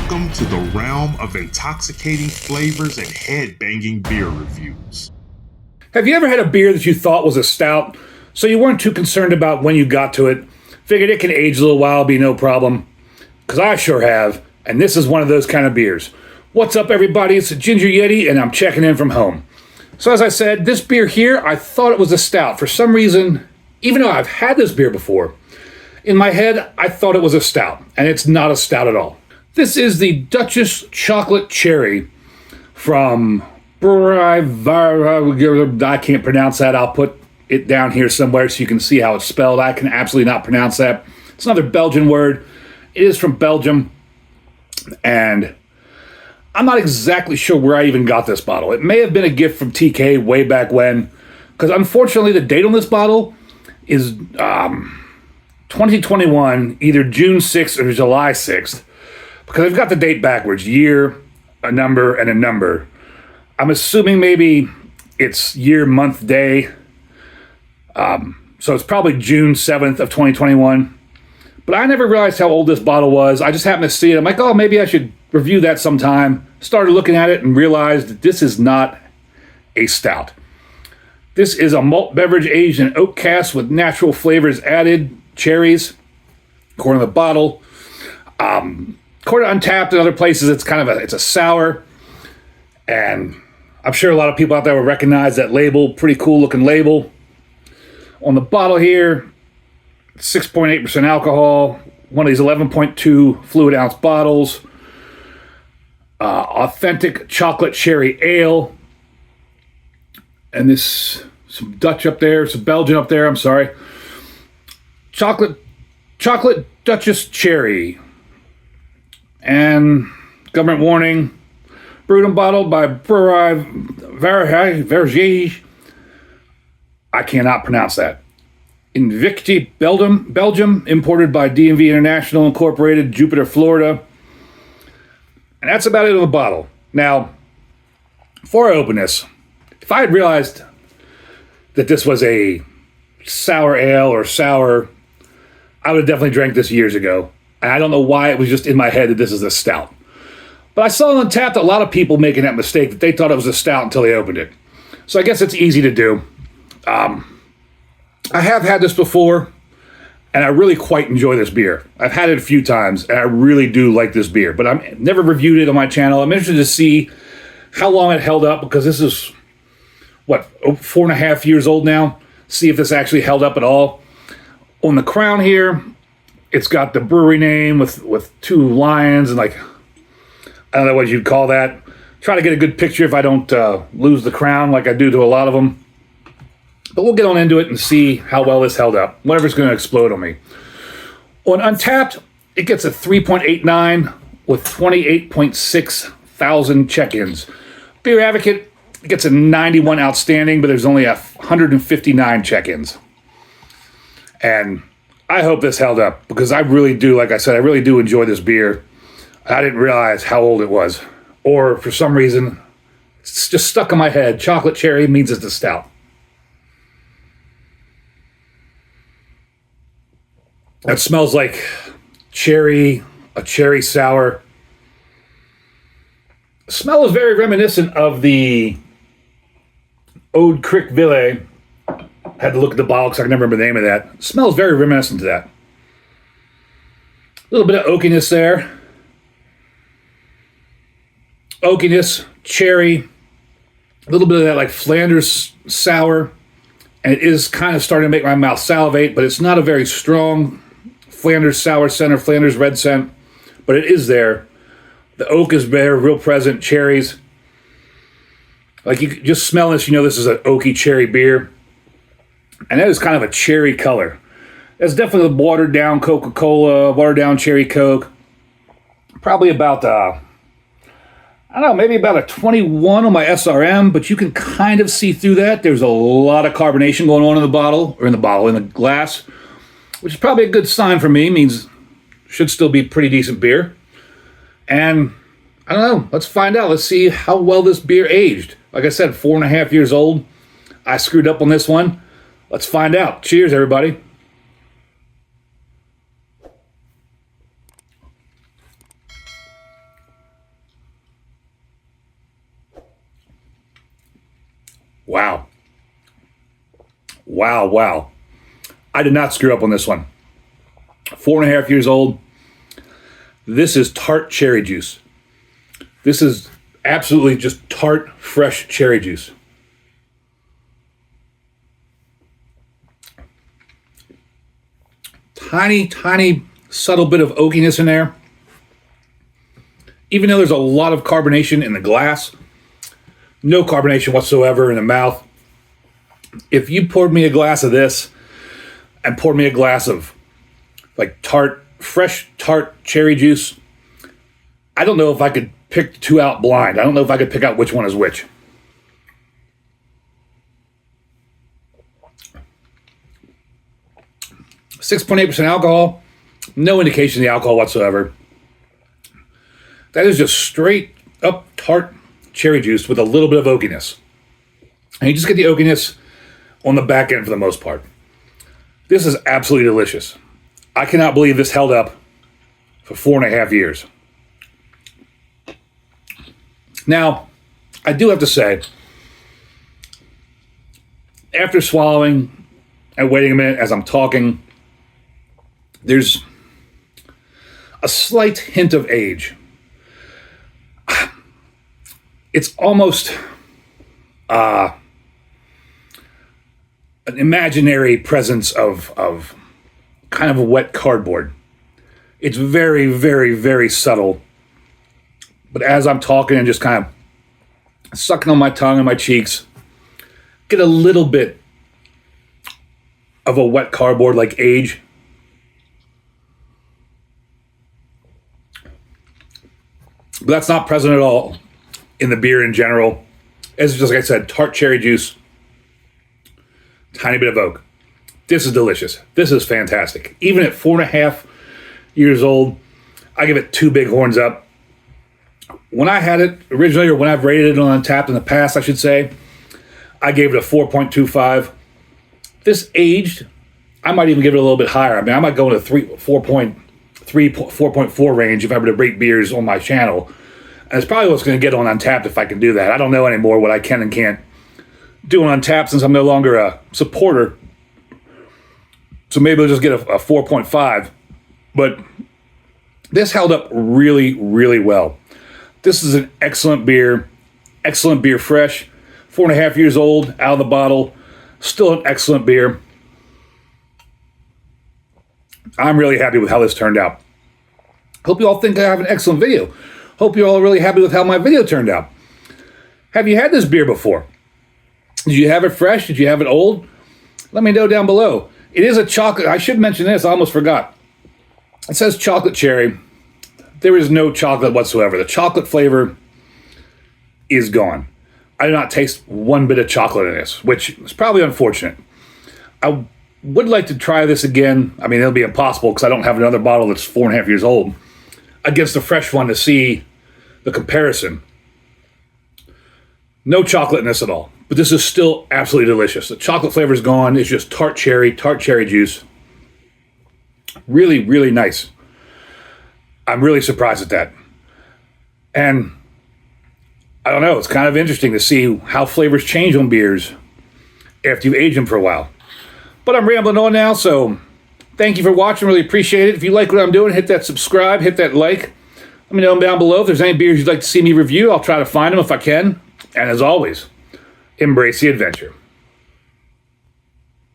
Welcome to the realm of intoxicating flavors and head-banging beer reviews. Have you ever had a beer that you thought was a stout, so you weren't too concerned about when you got to it? Figured it can age a little while, be no problem. Because I sure have, and this is one of those kind of beers. What's up, everybody? It's the Ginger Yeti, and I'm checking in from home. So as I said, this beer here, I thought it was a stout. For some reason, even though I've had this beer before, in my head, I thought it was a stout, and it's not a stout at all. This is the Duchesse Chocolate Cheery from Brouwerij Verhaeghe. I can't pronounce that. I'll put it down here somewhere so you can see how it's spelled. I can absolutely not pronounce that. It's another Belgian word. It is from Belgium, and I'm not exactly sure where I even got this bottle. It may have been a gift from TK way back when, because unfortunately the date on this bottle is 2021, either June 6th or July 6th, because I've got the date backwards, year, a number, and a number. I'm assuming maybe it's year, month, day. So it's probably June 7th of 2021. But I never realized how old this bottle was. I just happened to see it. I'm like, oh, maybe I should review that sometime. Started looking at it and realized that this is not a stout. This is a malt beverage aged in oak cask with natural flavors added, cherries, according to the bottle. According to Untapped and other places, it's a sour. And I'm sure a lot of people out there will recognize that label. Pretty cool looking label. On the bottle here, 6.8% alcohol, one of these 11.2 fluid ounce bottles, authentic chocolate cherry ale, and this, some Dutch up there, some Belgian up there, I'm sorry. Chocolate Duchesse Cheery, and government warning, brewed and bottled by Brouwerij Verhaeghe. I cannot pronounce that. Invicti, Belgium, imported by DMV International Incorporated, Jupiter, Florida. And that's about it on the bottle. Now, before I open this, if I had realized that this was a sour ale or sour, I would have definitely drank this years ago. And I don't know why it was just in my head that this is a stout. But I saw on Untapped a lot of people making that mistake, that they thought it was a stout until they opened it. So I guess it's easy to do. I have had this before, and I really quite enjoy this beer. I've had it a few times, and I really do like this beer. But I've never reviewed it on my channel. I'm interested to see how long it held up, because this is, 4.5 years old now. See if this actually held up at all. On the crown here, it's got the brewery name with two lions and I don't know what you'd call that. Try to get a good picture if I don't lose the crown like I do to a lot of them. But we'll get on into it and see how well this held up. Whatever's going to explode on me. On Untapped, it gets a 3.89 with 28.6 thousand check-ins. Beer Advocate gets a 91 outstanding, but there's only 159 check-ins. And I hope this held up, because I really do, like I said, I really do enjoy this beer. I didn't realize how old it was. Or for some reason, it's just stuck in my head. Chocolate cherry means it's a stout. That smells like cherry, a cherry sour. The smell is very reminiscent of the Eau de Criqueville. Had to look at the bottle because I can never remember the name of that. It smells very reminiscent to that. A little bit of oakiness there. Oakiness, cherry, a little bit of that like Flanders sour. And it is kind of starting to make my mouth salivate, but it's not a very strong Flanders sour scent or Flanders red scent, but it is there. The oak is there, real present, cherries. Like you just smell this, you know this is an oaky cherry beer. And that is kind of a cherry color. That's definitely a watered down Coca-Cola, watered down cherry Coke. Probably about, I don't know, maybe about a 21 on my SRM, but you can kind of see through that. There's a lot of carbonation going on in the glass, which is probably a good sign for me. Means should still be pretty decent beer. And I don't know, let's find out. Let's see how well this beer aged. Like I said, 4.5 years old. I screwed up on this one. Let's find out. Cheers, everybody. Wow. Wow, wow. I did not screw up on this one. 4.5 years old. This is tart cherry juice. This is absolutely just tart, fresh cherry juice. Tiny, tiny, subtle bit of oakiness in there. Even though there's a lot of carbonation in the glass, no carbonation whatsoever in the mouth. If you poured me a glass of this and poured me a glass of like fresh tart cherry juice, I don't know if I could pick the two out blind. I don't know if I could pick out which one is which. .8% alcohol, no indication of the alcohol whatsoever. That is just straight up tart cherry juice with a little bit of oakiness. And you just get the oakiness on the back end for the most part. This is absolutely delicious. I cannot believe this held up for 4.5 years. Now, I do have to say, after swallowing and waiting a minute as I'm talking, there's a slight hint of age. It's almost an imaginary presence of kind of a wet cardboard. It's very, very, very subtle. But as I'm talking and just kind of sucking on my tongue and my cheeks, get a little bit of a wet cardboard like age. But that's not present at all in the beer in general. It's just like I said, tart cherry juice, tiny bit of oak. This is delicious. This is fantastic. Even at 4.5 years old, I give it 2 big horns up. When I had it originally, or when I've rated it on Untapped in the past, I should say, I gave it a 4.25. This aged, I might even give it a little bit higher. I mean, I might go in a 4.3, 4.4 range if I were to rate beers on my channel. And it's probably what's going to get on Untapped if I can do that. I don't know anymore what I can and can't do on Untapped since I'm no longer a supporter. So maybe I'll just get a 4.5. But this held up really, really well. This is an excellent beer fresh. 4.5 years old, out of the bottle. Still an excellent beer. I'm really happy with how this turned out. Hope you all think I have an excellent video. Hope you're all really happy with how my video turned out. Have you had this beer before? Did you have it fresh? Did you have it old? Let me know down below. It is a chocolate. I should mention this. I almost forgot. It says chocolate cherry. There is no chocolate whatsoever. The chocolate flavor is gone. I do not taste one bit of chocolate in this, which is probably unfortunate. I would like to try this again. I mean, it'll be impossible because I don't have another bottle that's 4.5 years old against the fresh one to see the comparison. No chocolate in this at all, but this is still absolutely delicious. The chocolate flavor is gone. It's just tart cherry juice. Really, really nice. I'm really surprised at that. And I don't know, it's kind of interesting to see how flavors change on beers after you've aged them for a while. But I'm rambling on now, so thank you for watching. Really appreciate it. If you like what I'm doing, hit that subscribe, hit that like. Let me know down below if there's any beers you'd like to see me review. I'll try to find them if I can. And as always, embrace the adventure.